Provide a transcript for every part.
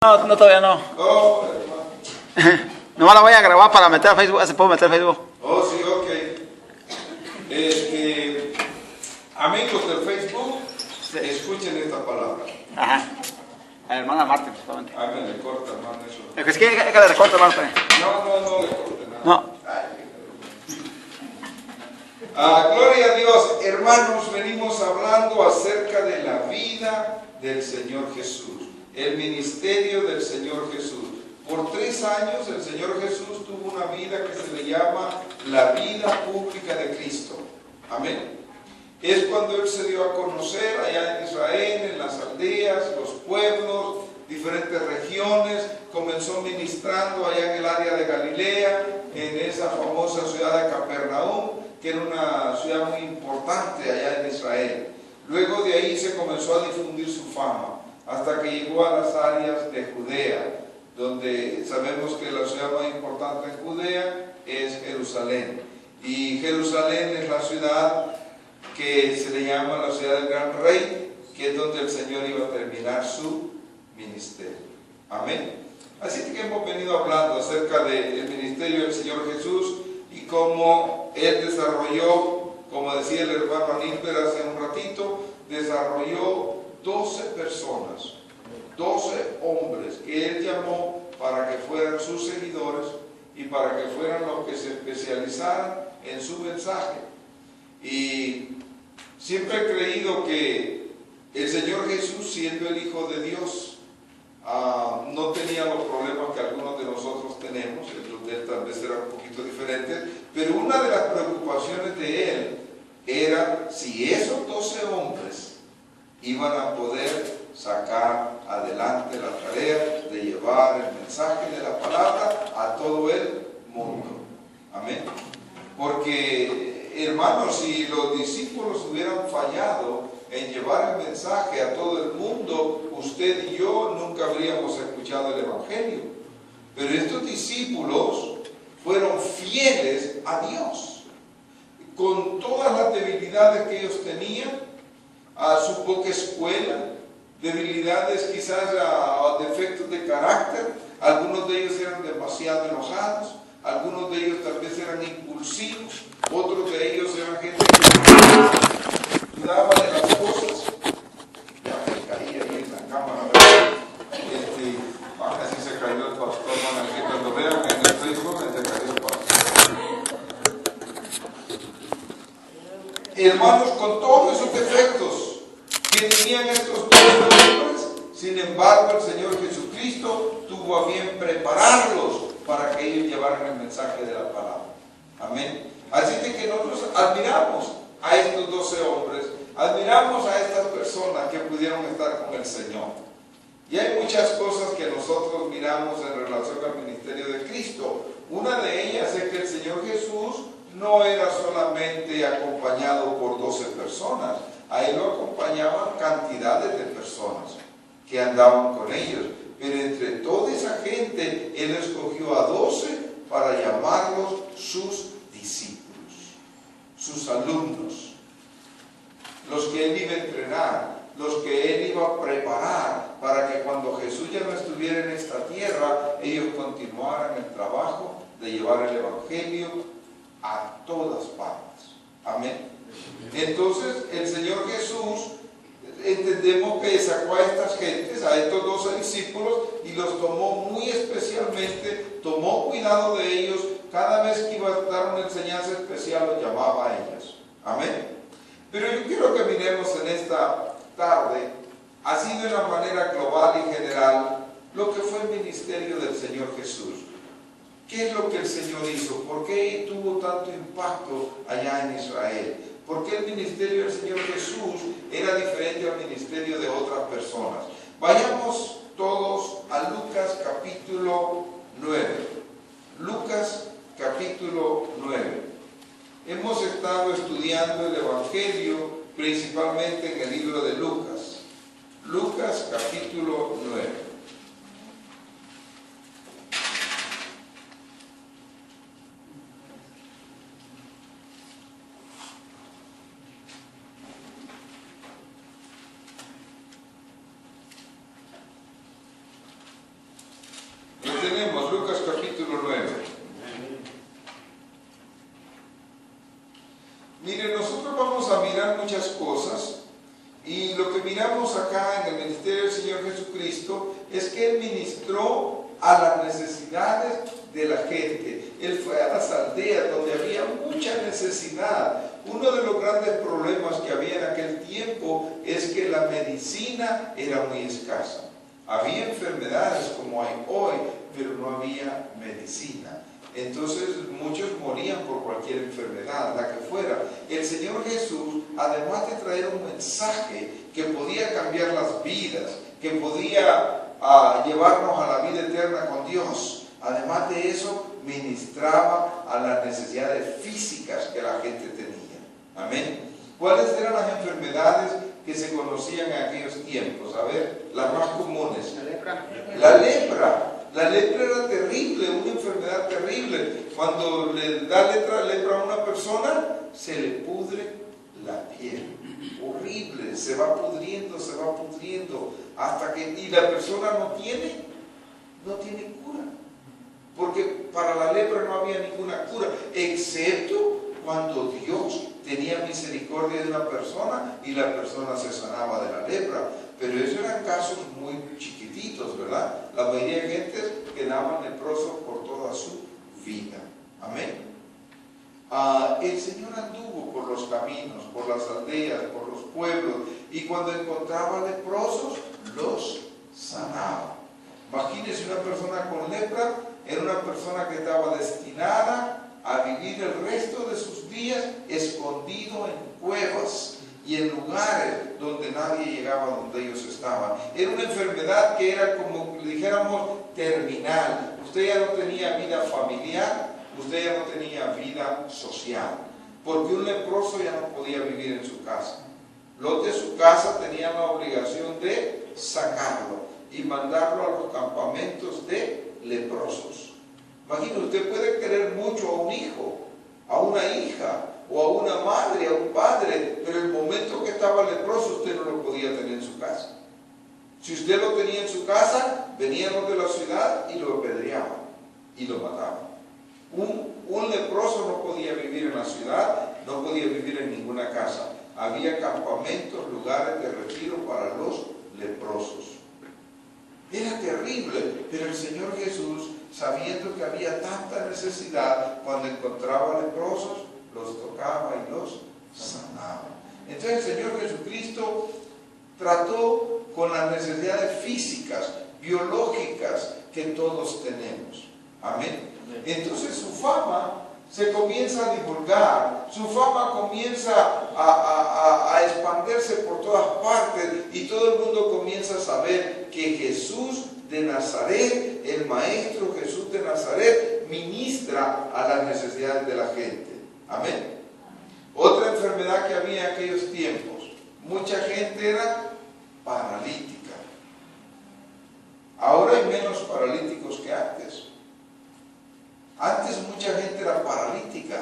No, no, todavía no. Oh, Nomás la voy a grabar para meter a Facebook. ¿Se puede meter a Facebook? oh, sí, ok. Amigos del Facebook, escuchen esta palabra. Ajá. A la hermana Marta, justamente. Háganle corta, hermano, eso. Es que le recorta, Marta. No le corte nada. No. Gloria a Dios, hermanos, venimos hablando acerca de la vida del Señor Jesús, el ministerio del Señor Jesús. Por 3 años el Señor Jesús tuvo una vida que se le llama la vida pública de Cristo. Amén. Es cuando Él se dio a conocer allá en Israel, en las aldeas, los pueblos, diferentes regiones. Comenzó ministrando allá en el área de Galilea, en esa famosa ciudad de Capernaum, que era una ciudad muy importante allá en Israel. Luego de ahí se comenzó a difundir su fama, hasta que llegó a las áreas de Judea, donde sabemos que la ciudad más importante en Judea es Jerusalén. Y Jerusalén es la ciudad que se le llama la ciudad del gran rey, que es donde el Señor iba a terminar su ministerio. Amén. Así que hemos venido hablando acerca del ministerio del Señor Jesús y cómo Él desarrolló, como decía el hermano Anísper hace un ratito, desarrolló 12 personas, 12 hombres que Él llamó para que fueran sus seguidores y para que fueran los que se especializaran en su mensaje. Y siempre he creído que el Señor Jesús, siendo el Hijo de Dios, no tenía los problemas que algunos de nosotros tenemos. Los de Él tal vez eran un poquito diferentes, pero una de las preocupaciones de Él era si esos 12 hombres iban a poder sacar adelante la tarea de llevar el mensaje de la palabra a todo el mundo. Amén. Porque, hermanos, si los discípulos hubieran fallado en llevar el mensaje a todo el mundo, usted y yo nunca habríamos escuchado el Evangelio. Pero estos discípulos fueron fieles a Dios, con todas las debilidades que ellos tenían, a su poca escuela, debilidades quizás a defectos de carácter. Algunos de ellos eran demasiado enojados, algunos de ellos tal vez eran impulsivos, otros de ellos eran gente que dudaba de las cosas. Ya me caí ahí en la cámara, así se cayó el pastor, que cuando vean en el Facebook se cayó el pastor. Hermanos, con todos esos defectos que tenían estos 12 hombres, sin embargo el Señor Jesucristo tuvo a bien prepararlos para que ellos llevaran el mensaje de la palabra. Amén. Así que nosotros admiramos a estos 12 hombres, admiramos a estas personas que pudieron estar con el Señor. Y hay muchas cosas que nosotros miramos en relación al ministerio de Cristo. Una de ellas es que el Señor Jesús no era solamente acompañado por 12 personas, a Él lo acompañaban cantidades de personas que andaban con ellos. Pero entre toda esa gente, Él escogió a 12 para llamarlos sus discípulos, sus alumnos, los que Él iba a entrenar, los que Él iba a preparar para que cuando Jesús ya no estuviera en esta tierra, ellos continuaran el trabajo de llevar el Evangelio a todas partes. Amén. Entonces, el Señor Jesús, entendemos que sacó a estas gentes, a estos 12 discípulos, y los tomó muy especialmente, tomó cuidado de ellos. Cada vez que iba a dar una enseñanza especial, los llamaba a ellos. Amén. Pero yo quiero que miremos en esta tarde, así de una manera global y general, lo que fue el ministerio del Señor Jesús. ¿Qué es lo que el Señor hizo? ¿Por qué tuvo tanto impacto allá en Israel? ¿Por qué el ministerio del Señor Jesús era diferente al ministerio de otras personas? Vayamos todos a Lucas capítulo 9. Lucas capítulo 9. Hemos estado estudiando el Evangelio principalmente en el libro de Lucas. Lucas capítulo 9. tenemos, Lucas capítulo 9. Miren, nosotros vamos a mirar muchas cosas y lo que miramos acá en el ministerio del Señor Jesucristo es que Él ministró a las necesidades de la gente. Él fue a las aldeas donde había mucha necesidad. Uno de los grandes problemas que había en aquel tiempo es que la medicina era muy escasa. Había enfermedades como hay hoy, pero no había medicina. Entonces muchos morían por cualquier enfermedad, la que fuera. El Señor Jesús, además de traer un mensaje que podía cambiar las vidas, que podía llevarnos a la vida eterna con Dios, además de eso, ministraba a las necesidades físicas que la gente tenía. Amén. ¿Cuáles eran las enfermedades que se conocían en aquellos tiempos? A ver, las más comunes. La lepra. La lepra. La lepra era terrible, una enfermedad terrible. Cuando le da lepra a una persona, se le pudre la piel. Horrible, se va pudriendo, hasta que, y la persona no tiene cura. Porque para la lepra no había ninguna cura, excepto cuando Dios tenía misericordia de una persona y la persona se sanaba de la lepra. Pero esos eran casos muy chiquititos, ¿verdad? La mayoría de gente quedaban leprosos por toda su vida. Amén. El Señor anduvo por los caminos, por las aldeas, por los pueblos, y cuando encontraba leprosos, los sanaba. Imagínense, una persona con lepra era una persona que estaba destinada a vivir el resto de sus días escondido en cuevas y en lugares donde nadie llegaba donde ellos estaban. Era una enfermedad que era como dijéramos terminal. Usted ya no tenía vida familiar, usted ya no tenía vida social, porque un leproso ya no podía vivir en su casa. Los de su casa tenían la obligación de sacarlo y mandarlo a los campamentos de leprosos. Imagínese, usted puede querer mucho a un hijo, a una hija, o a una madre, a un padre, pero el momento que estaba leproso usted no lo podía tener en su casa. Si usted lo tenía en su casa, venían los de la ciudad y lo apedreaban y lo mataban. Un leproso no podía vivir en la ciudad, no podía vivir en ninguna casa. Había campamentos, lugares de retiro para los leprosos. Era terrible, pero el Señor Jesús, sabiendo que había tanta necesidad, cuando encontraba leprosos, los tocaba y los sanaba. Entonces el Señor Jesucristo trató con las necesidades físicas, biológicas que todos tenemos. Amén. Entonces su fama se comienza a divulgar, su fama comienza a expandirse por todas partes y todo el mundo comienza a saber que Jesús de Nazaret, el Maestro Jesús de Nazaret, ministra a las necesidades de la gente. Amén. Otra enfermedad que había en aquellos tiempos, mucha gente era paralítica. Ahora hay menos paralíticos que antes. Antes mucha gente era paralítica.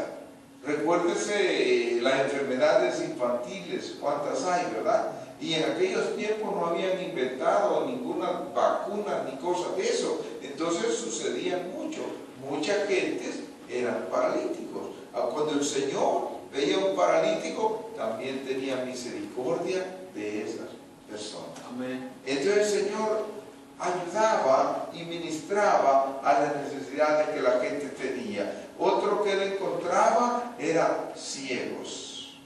Recuérdese las enfermedades infantiles, cuántas hay, ¿verdad? Y en aquellos tiempos no habían inventado ninguna vacuna ni cosas de eso. Entonces sucedía mucho. Mucha gente eran paralíticos. Cuando el Señor veía un paralítico, también tenía misericordia de esas personas. Amén. Entonces el Señor ayudaba y ministraba a las necesidades que la gente tenía. Otro que él encontraba eran ciegos.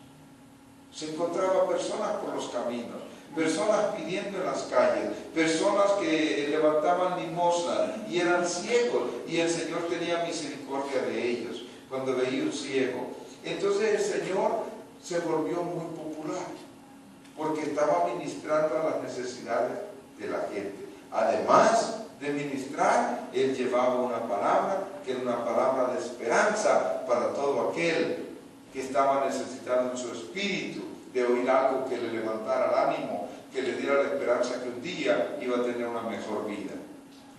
Se encontraba personas por los caminos, personas pidiendo en las calles, personas que levantaban limosna y eran ciegos, y el Señor tenía misericordia de ellos cuando veía un ciego. Entonces el Señor se volvió muy popular porque estaba ministrando a las necesidades de la gente. Además de ministrar, él llevaba una palabra que era una palabra de esperanza para todo aquel que estaba necesitado en su espíritu de oír algo que le levantara el ánimo, que le diera la esperanza que un día iba a tener una mejor vida.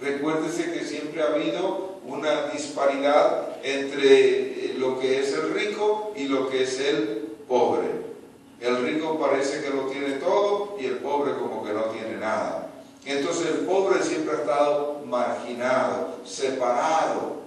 Recuérdese que siempre ha habido una disparidad entre lo que es el rico y lo que es el pobre. El rico parece que lo tiene todo y el pobre como que no tiene nada. Entonces el pobre siempre ha estado marginado, separado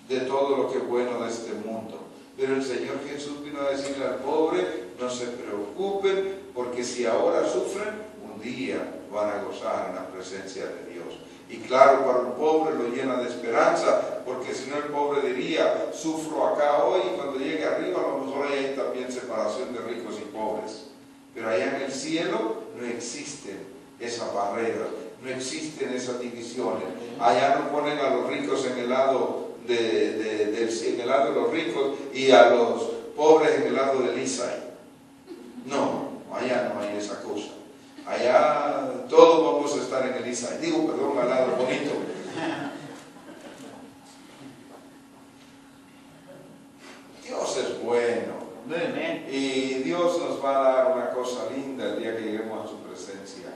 de todo lo que es bueno de este mundo. Pero el Señor Jesús vino a decirle al pobre: no se preocupen, porque si ahora sufren, un día van a gozar en la presencia de Dios. Y claro, para un pobre lo llena de esperanza, porque si no el pobre diría: sufro acá hoy, y cuando llegue arriba a lo mejor hay también separación de ricos y pobres. Pero allá en el cielo no existen esas barreras, no existen esas divisiones. Allá no ponen a los ricos en el lado en el lado de los ricos y a los pobres en el lado del Isai. No, allá no hay esa cosa. Allá todos vamos a estar en el Isai. Digo, perdón, al lado bonito. Dios es bueno. Y Dios nos va a dar una cosa linda el día que lleguemos a su presencia.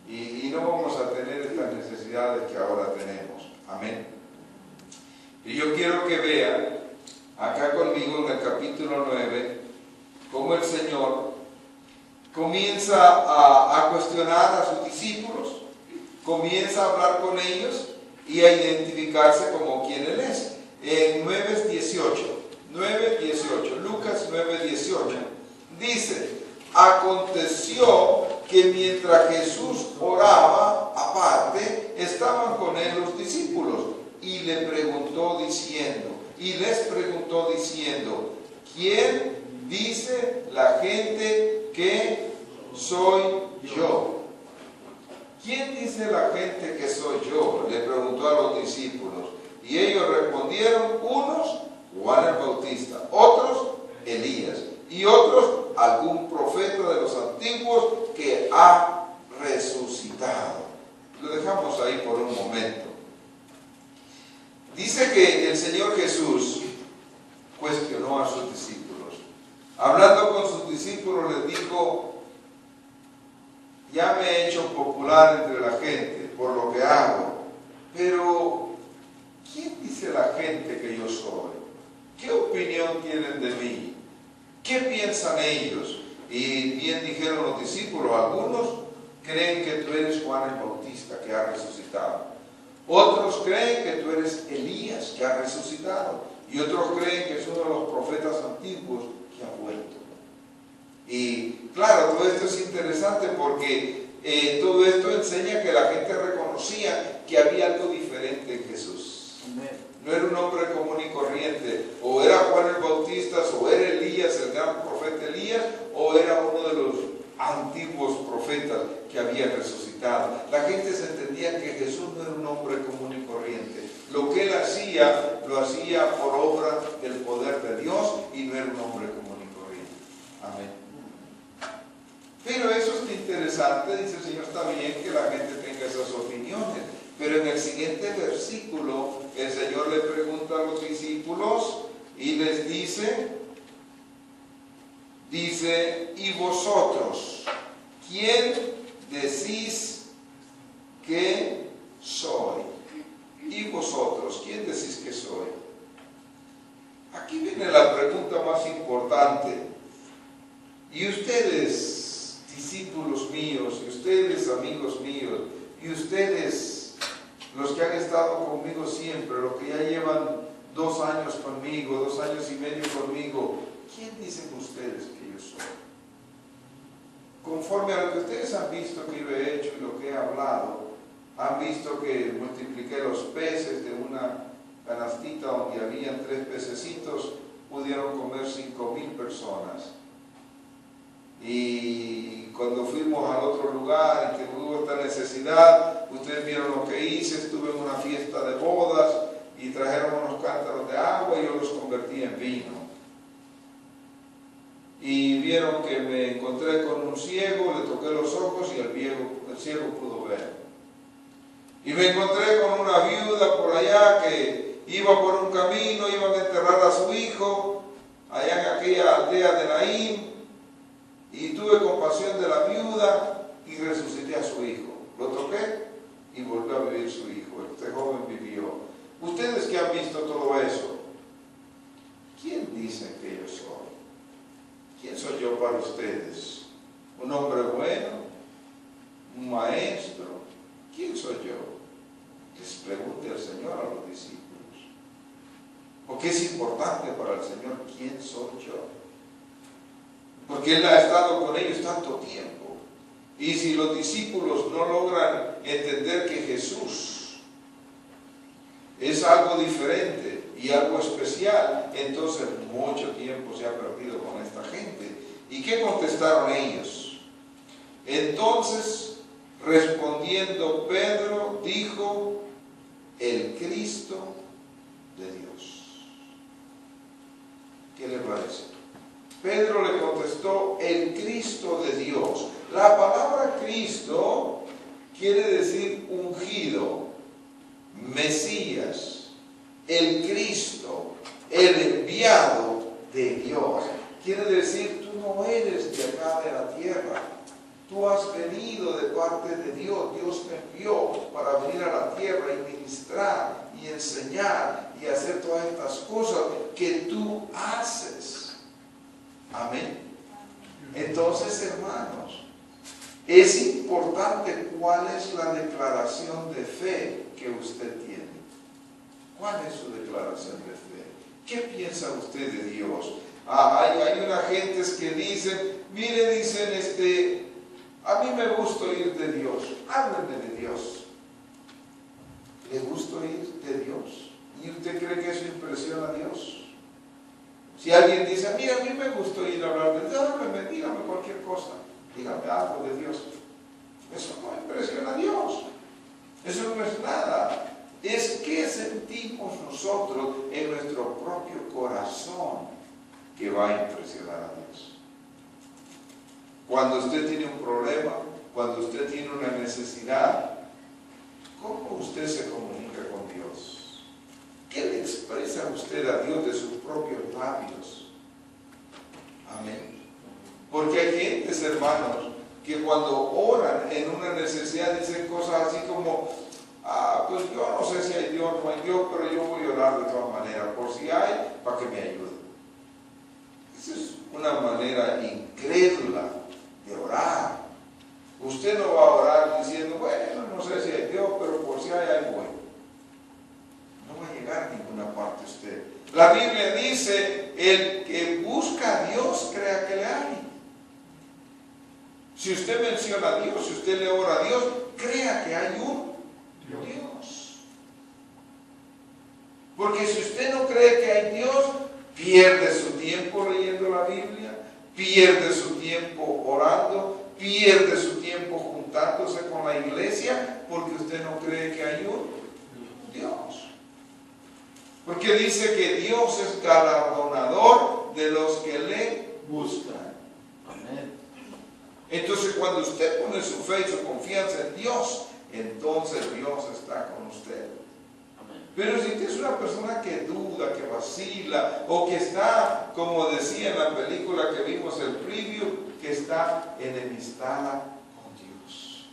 Y no vamos a tener estas necesidades que ahora tenemos. Amén. Y yo quiero que vean acá conmigo en el capítulo 9 cómo el Señor comienza a cuestionar a sus discípulos, comienza a hablar con ellos y a identificarse como quien Él es. En 9:18, Lucas 9:18, dice: aconteció que mientras Jesús oraba aparte, estaban con Él los discípulos, y les preguntó diciendo: ¿quién dice la gente que soy yo? ¿Quién dice la gente que soy yo?, le preguntó a los discípulos. Y ellos respondieron: unos, Juan el Bautista; otros, Elías; y otros, algún profeta de los antiguos que ha resucitado. Lo dejamos ahí por un momento. Dice que el Señor Jesús cuestionó a sus discípulos. Hablando con sus discípulos les dijo: ya me he hecho popular entre la gente por lo que hago, pero ¿quién dice la gente que yo soy? ¿Qué opinión tienen de mí? ¿Qué piensan ellos? Y bien dijeron los discípulos: algunos creen que tú eres Juan el Bautista que ha resucitado. Otros creen que tú eres Elías que ha resucitado. Y otros creen que es uno de los profetas antiguos que ha vuelto. Y claro, todo esto es interesante porque todo esto enseña que la gente reconocía que había algo diferente en Jesús. No era un hombre común y corriente. O era Juan el Bautista, o era Elías, el gran profeta Elías, o era uno de los antiguos profetas que había resucitado. La gente se entendía que Jesús no era un hombre común y corriente. Lo que Él hacía, lo hacía por obra del poder de Dios, y no era un hombre común y corriente. Amén. Pero eso es interesante, dice el Señor: está bien que la gente tenga esas opiniones. Pero en el siguiente versículo, el Señor le pregunta a los discípulos y les dice: ¿y vosotros quién decís que soy? ¿Y vosotros quién decís que soy? Aquí viene la pregunta más importante. Y ustedes, discípulos míos, y ustedes, amigos míos, y ustedes, los que han estado conmigo siempre, los que ya llevan 2 años conmigo, 2 años y medio conmigo, ¿quién dicen ustedes que yo soy? Conforme a lo que ustedes han visto que yo he hecho y lo que he hablado, han visto que multipliqué los peces de una canastita donde habían 3 pececitos, pudieron comer 5,000 personas. Y cuando fuimos al otro lugar y que hubo esta necesidad, ustedes vieron lo que hice. Estuve en una fiesta de bodas y trajeron unos cántaros de agua y yo los convertí en vino. Y vieron que me encontré con un ciego, le toqué los ojos y el ciego pudo ver. Y me encontré con una viuda por allá que iba por un camino, iban a enterrar a su hijo allá en aquella aldea de Naín, y tuve compasión de la viuda y resucité a su hijo. Lo toqué y volvió a vivir su hijo. Este joven vivió. Ustedes que han visto todo eso, ¿quién dicen que yo soy? ¿Quién soy yo para ustedes? ¿Un hombre bueno? ¿Un maestro? Señor a los discípulos. Porque es importante para el Señor quién soy yo. Porque Él ha estado con ellos tanto tiempo. Y si los discípulos no logran entender que Jesús es algo diferente y algo especial, entonces mucho tiempo se ha perdido con esta gente. ¿Y qué contestaron ellos? Entonces, respondiendo Pedro, dijo: el Cristo de Dios. ¿Qué le parece? Pedro le contestó: el Cristo de Dios. La palabra Cristo quiere decir ungido, Mesías, el Cristo, el enviado de Dios. Quiere decir, tú no eres de acá de la tierra. Tú has venido de parte de Dios. Dios te envió para venir a la tierra y ministrar y enseñar y hacer todas estas cosas que tú haces. Amén. Entonces, hermanos, es importante cuál es la declaración de fe que usted tiene. ¿Cuál es su declaración de fe? ¿Qué piensa usted de Dios? Hay unas gentes que dicen, mire, dicen, a mí me gusta oír de Dios. Háblenme de Dios. ¿Le gusta oír de Dios? ¿Y usted cree que eso impresiona a Dios? Si alguien dice, mira, a mí me gusta oír hablar de Dios, dígame cualquier cosa. Dígame algo de Dios. Eso no impresiona a Dios. Eso no es nada. Es que sentimos nosotros en nuestro propio corazón que va a impresionar a Dios. Cuando usted tiene un problema, cuando usted tiene una necesidad, ¿cómo usted se comunica con Dios? ¿Qué le expresa usted a Dios de sus propios labios? Amén. Porque hay gentes, hermanos, que cuando oran en una necesidad dicen cosas así como, pues yo no sé si hay Dios o no hay Dios, pero yo voy a orar de todas maneras, por si hay, para que me ayude. Esa es una manera incrédula de orar. Usted no va a orar diciendo, bueno, no sé si hay Dios, pero por si hay, ahí voy. No va a llegar a ninguna parte usted. La Biblia dice, el que busca a Dios, crea que le hay. Si usted menciona a Dios, si usted le ora a Dios, crea que hay un Dios. Porque si usted no cree que hay Dios, pierde su tiempo leyendo la Biblia, pierde su tiempo orando, pierde su tiempo juntándose con la iglesia, porque usted no cree que hay un Dios. Porque dice que Dios es galardonador de los que le buscan. Amén. Entonces, cuando usted pone su fe y su confianza en Dios, entonces Dios está con usted. Pero si usted es una persona que duda, que vacila, o que está, como decía en la película que vimos el preview, que está enemistada con Dios.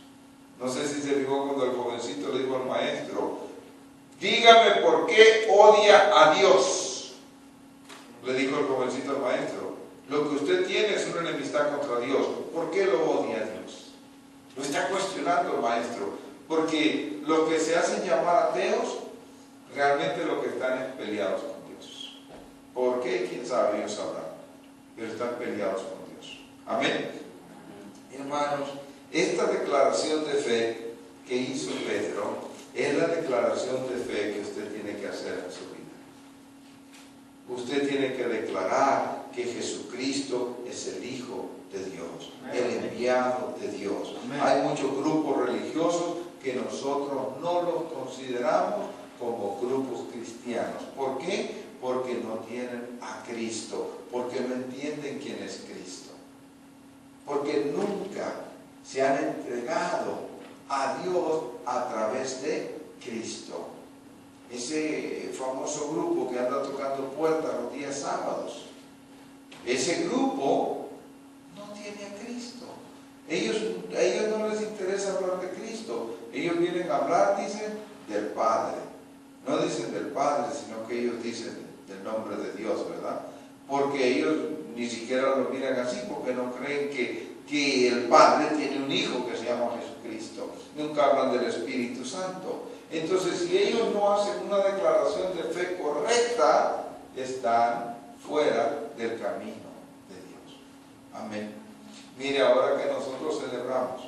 No sé si se fijó cuando el jovencito le dijo al maestro, dígame por qué odia a Dios. Le dijo el jovencito al maestro, lo que usted tiene es una enemistad contra Dios. ¿Por qué lo odia a Dios? Lo está cuestionando el maestro, porque los que se hacen llamar ateos, realmente lo que están es peleados con Dios. ¿Por qué? ¿Quién sabe? Ellos sabrán. Pero están peleados con Dios. Amén. Hermanos, esta declaración de fe que hizo Pedro es la declaración de fe que usted tiene que hacer en su vida. Usted tiene que declarar que Jesucristo es el Hijo de Dios, el enviado de Dios. Hay muchos grupos religiosos que nosotros no los consideramos como grupos cristianos. ¿Por qué? Porque no tienen a Cristo, porque no entienden quién es Cristo, porque nunca se han entregado a Dios a través de Cristo. Ese famoso grupo que anda tocando puertas los días sábados, ese grupo no tiene a Cristo. A ellos no les interesa hablar de Cristo. Ellos vienen a hablar, dicen, del Padre. No dicen del Padre, sino que ellos dicen del nombre de Dios, ¿verdad? Porque ellos ni siquiera lo miran así, porque no creen que el Padre tiene un Hijo que se llama Jesucristo. Nunca hablan del Espíritu Santo. Entonces, si ellos no hacen una declaración de fe correcta, están fuera del camino de Dios. Amén. Mire, ahora que nosotros celebramos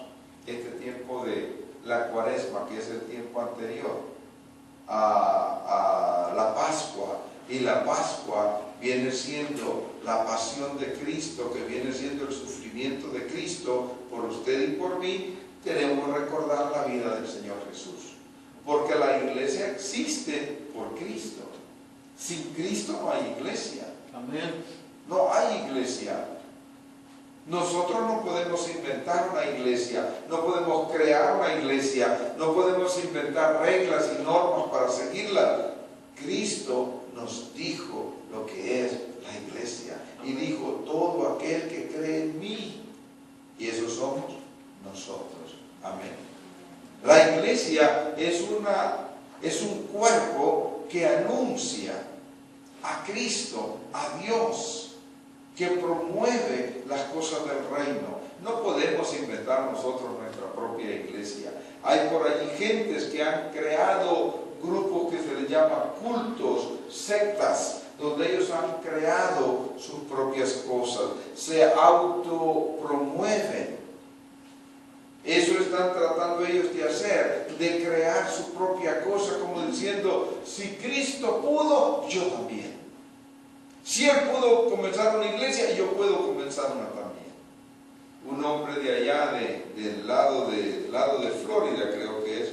este tiempo de la Cuaresma, que es el tiempo anterior a la Pascua, y la Pascua viene siendo la pasión de Cristo, que viene siendo el sufrimiento de Cristo por usted y por mí, tenemos que recordar la vida del Señor Jesús. Porque la iglesia existe por Cristo. Sin Cristo no hay iglesia. Amén. No hay iglesia. Nosotros no podemos inventar una iglesia, no podemos crear una iglesia, no podemos inventar reglas y normas para seguirla. Cristo nos dijo lo que es la iglesia y dijo: todo aquel que cree en mí, y eso somos nosotros. Amén. La iglesia es un cuerpo que anuncia a Cristo, a Dios, que promueve las cosas del reino. No podemos inventar nosotros nuestra propia iglesia. Hay por allí gentes que han creado grupos que se les llama cultos, sectas, donde ellos han creado sus propias cosas, se autopromueven. Eso están tratando ellos de hacer, de crear su propia cosa, como diciendo: si Cristo pudo, yo también. Si Él pudo comenzar una iglesia, yo puedo comenzar una también. Un hombre de allá, del lado de Florida, creo que es,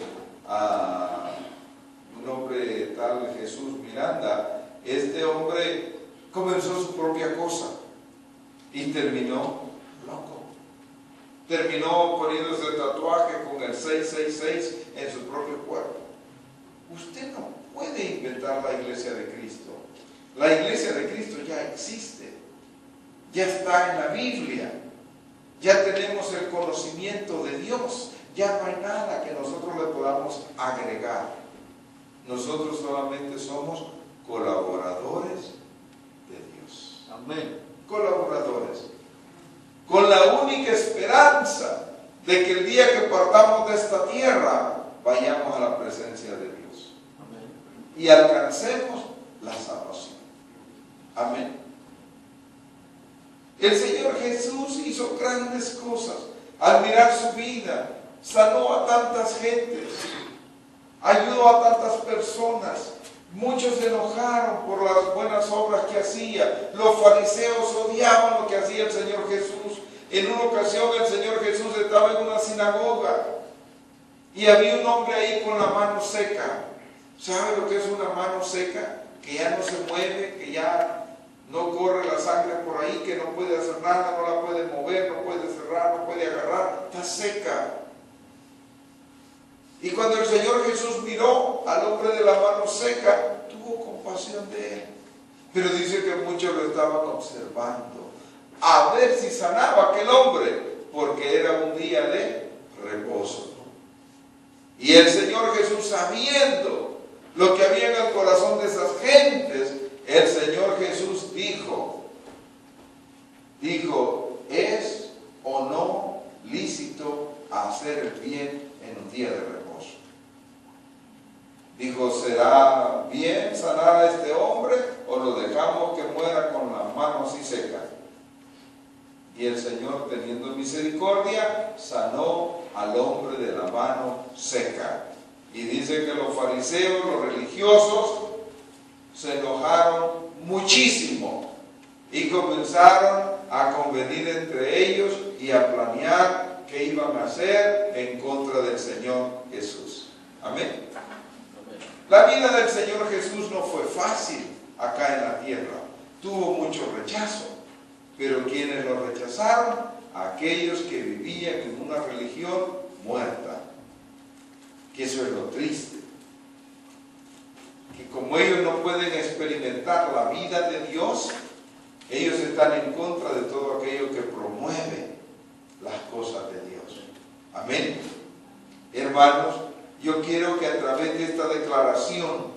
un hombre tal Jesús Miranda, este hombre comenzó su propia cosa y terminó loco. Terminó poniéndose el tatuaje con el 666 en su propio cuerpo. Usted no puede inventar la iglesia de Cristo. La iglesia de Cristo ya existe, ya está en la Biblia, ya tenemos el conocimiento de Dios, ya no hay nada que nosotros le podamos agregar. Nosotros solamente somos colaboradores de Dios. Amén. Colaboradores. Con la única esperanza de que el día que partamos de esta tierra, vayamos a la presencia de Dios. Amén. Y alcancemos la salvación. Amén. El Señor Jesús hizo grandes cosas. Al mirar su vida, sanó a tantas gentes, ayudó a tantas personas. Muchos se enojaron por las buenas obras que hacía. Los fariseos odiaban lo que hacía el Señor Jesús. En una ocasión el Señor Jesús estaba en una sinagoga y había un hombre ahí con la mano seca. ¿Sabe lo que es una mano seca? Que ya no se mueve, que ya no corre la sangre por ahí, que no puede hacer nada, no la puede mover, no puede cerrar, no puede agarrar, está seca. Y cuando el Señor Jesús miró al hombre de la mano seca, tuvo compasión de él. Pero dice que muchos lo estaban observando, a ver si sanaba aquel hombre, porque era un día de reposo. Y el Señor Jesús, sabiendo lo que había en el corazón de esas gentes, el Señor Jesús dijo, ¿es o no lícito hacer el bien en un día de reposo? Dijo, ¿será bien sanar a este hombre o lo dejamos que muera con la mano así seca? Y el Señor, teniendo misericordia, sanó al hombre de la mano seca. Y dice que los fariseos, los religiosos, se enojaron muchísimo y comenzaron a convenir entre ellos y a planear qué iban a hacer en contra del Señor Jesús. Amén. La vida del Señor Jesús no fue fácil acá en la tierra. Tuvo mucho rechazo. Pero quienes lo rechazaron, aquellos que vivían en una religión muerta. Que eso es lo triste. Que como ellos no pueden experimentar la vida de Dios, ellos están en contra de todo aquello que promueve las cosas de Dios. Amén. Hermanos, yo quiero que a través de esta declaración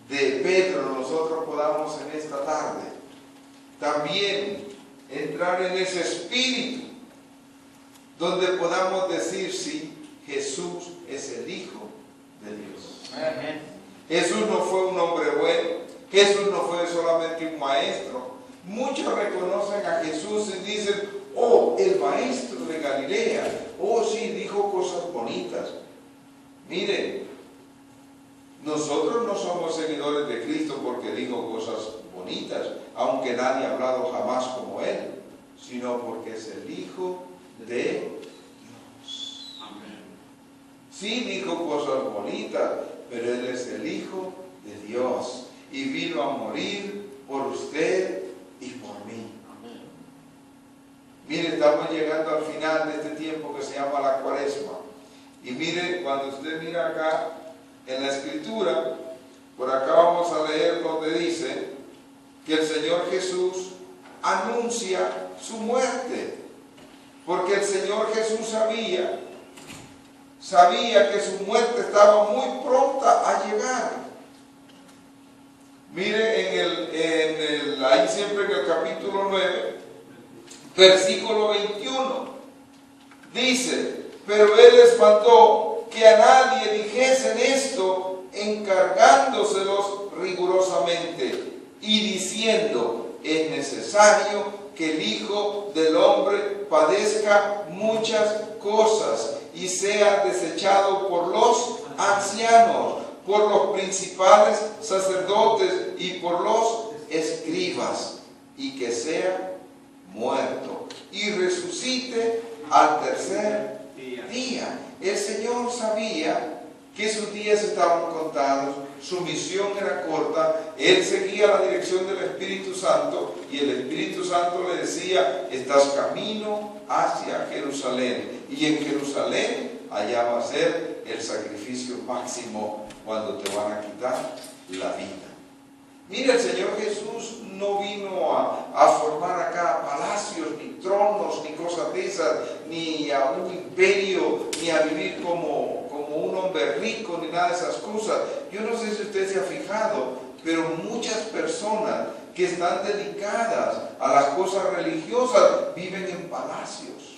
de Pedro nosotros podamos en esta tarde también entrar en ese espíritu donde podamos decir: sí, Jesús es el Hijo de Dios. Amén. Jesús no fue un hombre bueno, Jesús no fue solamente un maestro. Muchos reconocen a Jesús y dicen, oh, el maestro de Galilea, oh sí, dijo cosas bonitas. Mire, nosotros no somos seguidores de Cristo porque dijo cosas bonitas, aunque nadie ha hablado jamás como Él, sino porque es el Hijo de Dios. Amén. Sí dijo cosas bonitas, pero Él es el Hijo de Dios y vino a morir por usted y por mí. Amén. Mire, estamos llegando al final de este tiempo que se llama la Cuaresma. Y mire, cuando usted mira acá en la Escritura, por acá vamos a leer donde dice que el Señor Jesús anuncia su muerte, porque el Señor Jesús sabía que su muerte estaba muy pronta a llegar. Mire ahí siempre en el capítulo 9, versículo 21, dice, pero Él les mandó que a nadie dijesen esto, encargándoselos rigurosamente y diciendo, es necesario que el Hijo del Hombre padezca muchas cosas y sea desechado por los ancianos, por los principales sacerdotes y por los escribas, y que sea muerto y resucite al tercer día. El Señor sabía que sus días estaban contados, su misión era corta, Él seguía la dirección del Espíritu Santo y el Espíritu Santo le decía, estás camino hacia Jerusalén, y en Jerusalén allá va a ser el sacrificio máximo cuando te van a quitar la vida. Mira, el Señor Jesús no vino a formar acá palacios, ni tronos, ni cosas de esas, ni a un imperio, ni a vivir como un hombre rico, ni nada de esas cosas. Yo no sé si usted se ha fijado, pero muchas personas que están dedicadas a las cosas religiosas viven en palacios,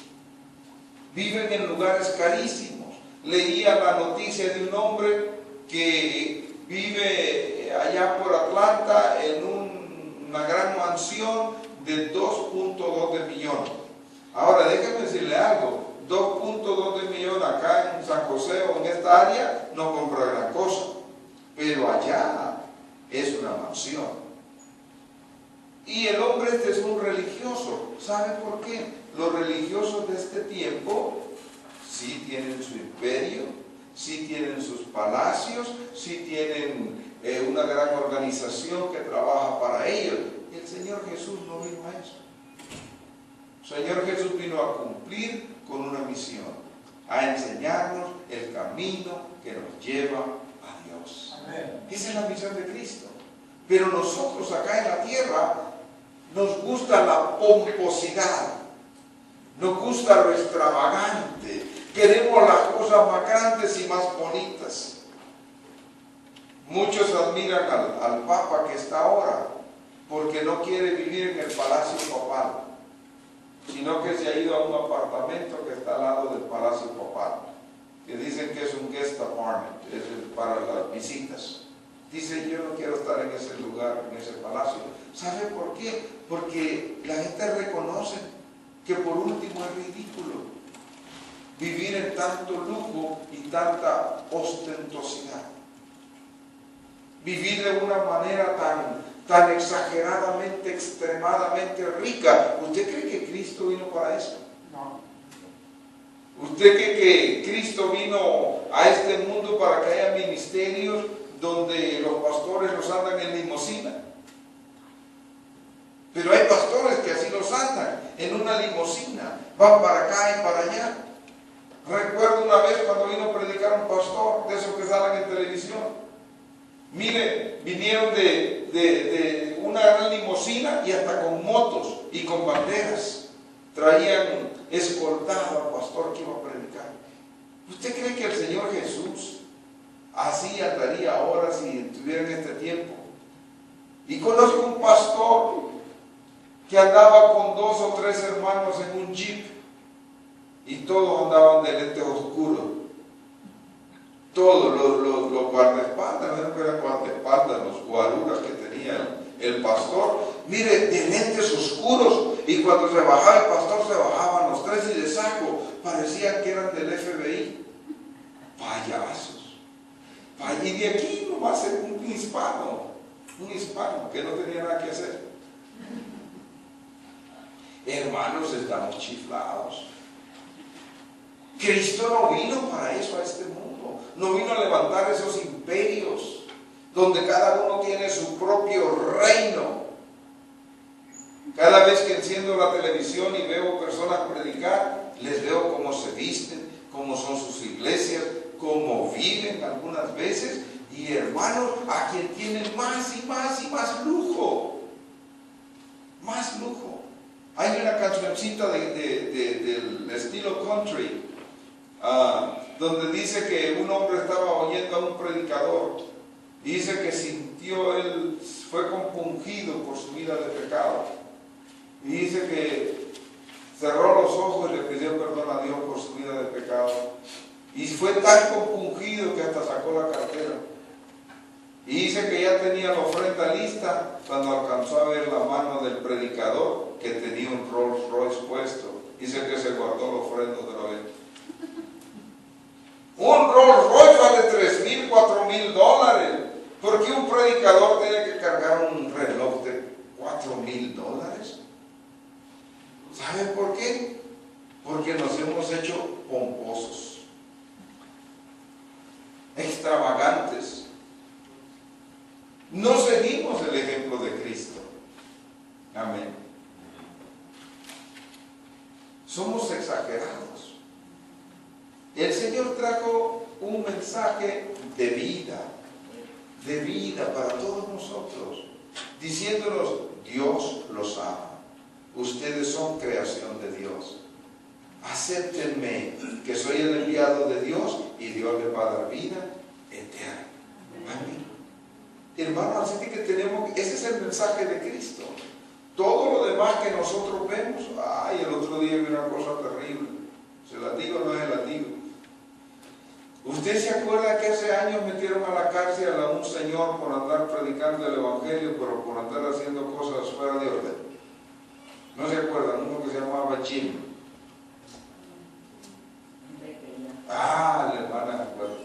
viven en lugares carísimos. Leía la noticia de un hombre que vive allá por Atlanta en una gran mansión de 2.2 de millón. Ahora déjeme decirle algo, 2.2 de millón acá en San José o en esta área no compra gran cosa, pero allá es una mansión. Y el hombre este es un religioso. ¿Sabe por qué? Los religiosos de este tiempo sí tienen su imperio, sí tienen sus palacios, sí tienen una gran organización que trabaja para ellos. Y el Señor Jesús no vino a eso. El Señor Jesús vino a cumplir con una misión, a enseñarnos el camino que nos lleva a Dios. Amén. Esa es la misión de Cristo. Pero nosotros acá en la tierra nos gusta la pomposidad, nos gusta lo extravagante, queremos las cosas más grandes y más bonitas. Muchos admiran al Papa que está ahora porque no quiere vivir en el Palacio Papal, sino que se ha ido a un apartamento que está al lado del Palacio Papal, que dicen que es un guest apartment, es para las visitas. Dice, yo no quiero estar en ese lugar, en ese palacio. ¿Sabe por qué? Porque la gente reconoce que por último es ridículo vivir en tanto lujo y tanta ostentosidad. Vivir de una manera tan exageradamente, extremadamente rica. ¿Usted cree que Cristo vino para eso? No. ¿Usted cree que Cristo vino a este mundo para que haya ministerios donde los pastores los andan en limusina? Pero hay pastores que así los andan, en una limusina, van para acá y para allá. Recuerdo una vez cuando vino a predicar un pastor, de esos que salen en televisión. Mire, vinieron de una gran limusina y hasta con motos y con banderas. Traían escoltado al pastor que iba a predicar. ¿Usted cree que el Señor Jesús así andaría ahora si estuviera en este tiempo? Y conozco un pastor que andaba con 2 o 3 hermanos en un jeep y todos andaban de lentes oscuros. Todos los guardaespaldas, no eran guardaespaldas, los guaruras que tenía el pastor, mire, de lentes oscuros, y cuando se bajaba el pastor se bajaban los tres y de saco, parecían que eran del FBI, payasos. Y de aquí nomás un hispano que no tenía nada que hacer. Hermanos, estamos chiflados. Cristo no vino para eso a este mundo, no vino a levantar esos imperios donde cada uno tiene su propio reino. Cada vez que enciendo la televisión y veo personas predicar, les veo cómo se visten, cómo son sus iglesias, cómo viven algunas veces, y hermanos, a quien tienen más y más y más lujo, más lujo. Hay una cancioncita del estilo country, donde dice que un hombre estaba oyendo a un predicador y dice que sintió, él fue compungido por su vida de pecado, y dice que cerró los ojos y le pidió perdón a Dios por su vida de pecado, y fue tan compungido que hasta sacó la cartera, y dice que ya tenía la ofrenda lista cuando alcanzó a ver la mano del predicador que tenía un Rolls Royce puesto. Dice que se guardó la ofrenda otra vez. Un Rolls Royce vale $3,000, $4,000. ¿Por qué un predicador tiene que cargar un reloj de $4,000? ¿Saben por qué? Porque nos hemos hecho pomposos, extravagantes. No seguimos el ejemplo de Cristo. Amén. Somos exagerados. El Señor trajo un mensaje de vida para todos nosotros, diciéndonos: Dios los ama, ustedes son creación de Dios, acéptenme que soy el enviado de Dios y Dios les va a dar vida eterna. Amén. Hermanos, así que ese es el mensaje de Cristo. Todo lo demás que nosotros vemos, el otro día vi una cosa terrible, ¿se la digo o no se la digo? ¿Usted se acuerda que hace años metieron a la cárcel a un señor por andar predicando el evangelio, pero por andar haciendo cosas fuera de orden? ¿No se acuerdan? Uno que se llamaba Jim. La hermana se acuerda.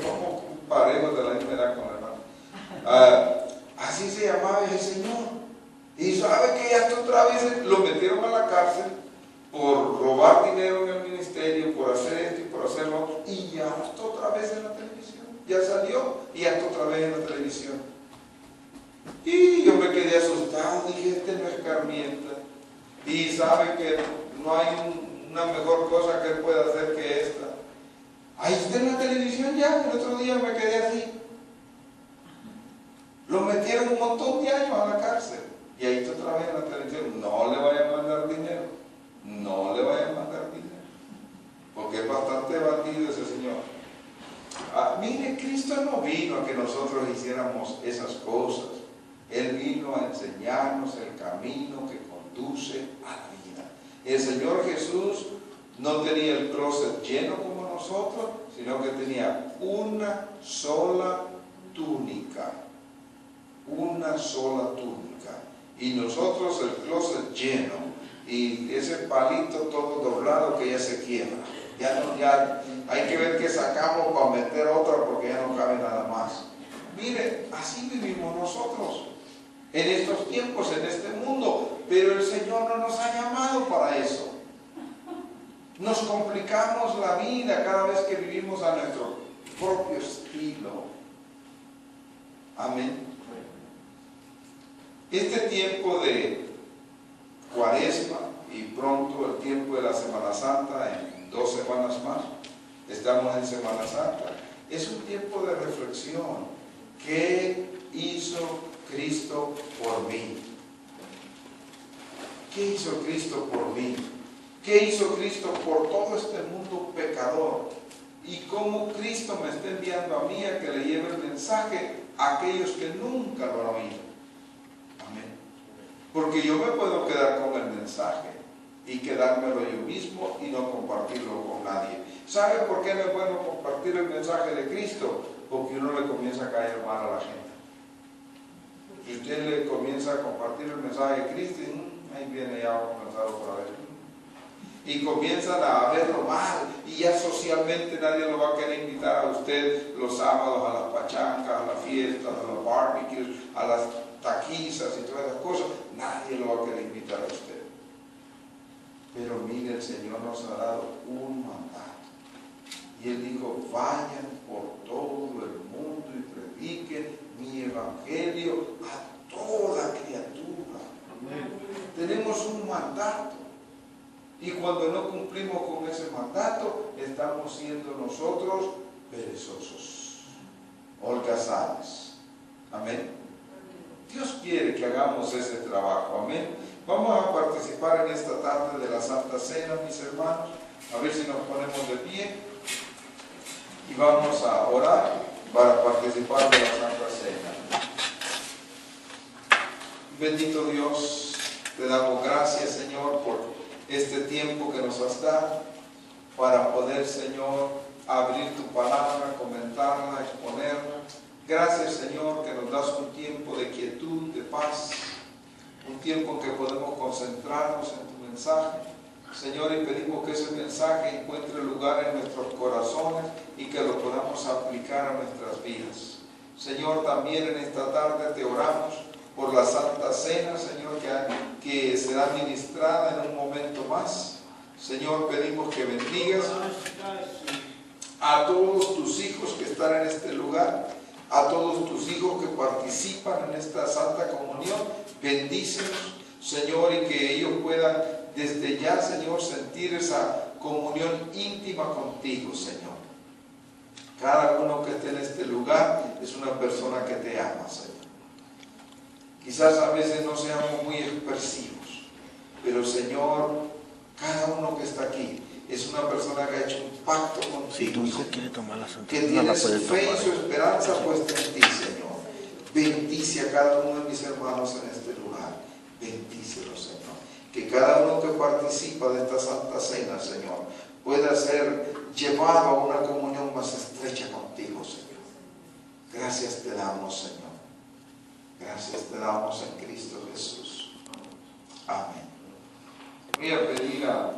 ¿Cómo paremos de la misma edad con la hermana? Así se llamaba ese señor. Y sabe que ya hasta otra vez lo metieron a la cárcel por robar dinero en el ministerio, por hacer esto y por hacer lo otro, y ya está otra vez en la televisión. Ya salió y ya está otra vez en la televisión. Y yo me quedé asustado, dije: este no escarmienta, y sabe que no hay una mejor cosa que él pueda hacer que esta. Ahí está en la televisión ya. El otro día me quedé así. Lo metieron un montón de años a la cárcel, y ahí está otra vez en la televisión. No le vayan a mandar dinero, no le vayan a mandar dinero, porque es bastante batido ese señor. Mire, Cristo no vino a que nosotros hiciéramos esas cosas. Él vino a enseñarnos el camino que conduce a la vida. El Señor Jesús no tenía el closet lleno como nosotros, sino que tenía una sola túnica. Una sola túnica. Y nosotros el closet lleno, y ese palito todo doblado que ya se quiebra. Ya hay que ver qué sacamos para meter otra, porque ya no cabe nada más. Mire, así vivimos nosotros en estos tiempos, en este mundo, pero el Señor no nos ha llamado para eso. Nos complicamos la vida cada vez que vivimos a nuestro propio estilo. Amén. Este tiempo de Cuaresma y pronto el tiempo de la Semana Santa, en 2 semanas más, estamos en Semana Santa, es un tiempo de reflexión. ¿Qué hizo Cristo por mí? ¿Qué hizo Cristo por mí? ¿Qué hizo Cristo por todo este mundo pecador? Y cómo Cristo me está enviando a mí a que le lleve el mensaje a aquellos que nunca lo han oído. Amén. Porque yo me puedo quedar con el mensaje, y quedármelo yo mismo y no compartirlo con nadie. ¿Sabe por qué no es bueno compartir el mensaje de Cristo? Porque uno le comienza a caer mal a la gente. Y usted le comienza a compartir el mensaje de Cristo y ahí viene ya a comenzar otra vez. Y comienzan a verlo mal y ya socialmente nadie lo va a querer invitar a usted los sábados a las pachancas, a las fiestas, a los barbecues, a las taquizas y todas esas cosas. Nadie lo va a querer invitar a usted. Pero mire, el Señor nos ha dado un mandato. Y Él dijo, vayan por todo el mundo y prediquen mi evangelio a toda criatura. Tenemos un mandato. Y cuando no cumplimos con ese mandato, estamos siendo nosotros perezosos, holgazanes. Amén. Dios quiere que hagamos ese trabajo. Amén. Vamos a participar en esta tarde de la Santa Cena, mis hermanos. A ver si nos ponemos de pie. Y vamos a orar para participar de la Santa Cena. Bendito Dios, te damos gracias, Señor, por este tiempo que nos has dado para poder, Señor, abrir tu palabra, comentarla, exponerla. Gracias, Señor, que nos das un tiempo de quietud, de paz, un tiempo en que podemos concentrarnos en tu mensaje. Señor, y pedimos que ese mensaje encuentre lugar en nuestros corazones y que lo podamos aplicar a nuestras vidas. Señor, también en esta tarde te oramos por la Santa Cena, Señor, que será ministrada en un momento más. Señor, pedimos que bendigas a todos tus hijos que están en este lugar, a todos tus hijos que participan en esta Santa Comunión. Bendícelos, Señor, y que ellos puedan desde ya, Señor, sentir esa comunión íntima contigo, Señor. Cada uno que esté en este lugar es una persona que te ama, Señor. Quizás a veces no seamos muy expresivos, pero Señor, cada uno que está aquí es una persona que ha hecho un pacto contigo. Si tu hijo quiere tomar la Santa Cena, que tiene su fe y su esperanza puesta en ti, Señor. Bendice a cada uno de mis hermanos en este lugar. Bendícelos, Señor. Que cada uno que participa de esta Santa Cena, Señor, pueda ser llevado a una comunión más estrecha contigo, Señor. Gracias te damos, Señor. Gracias te damos en Cristo Jesús. Amén. Voy a pedir a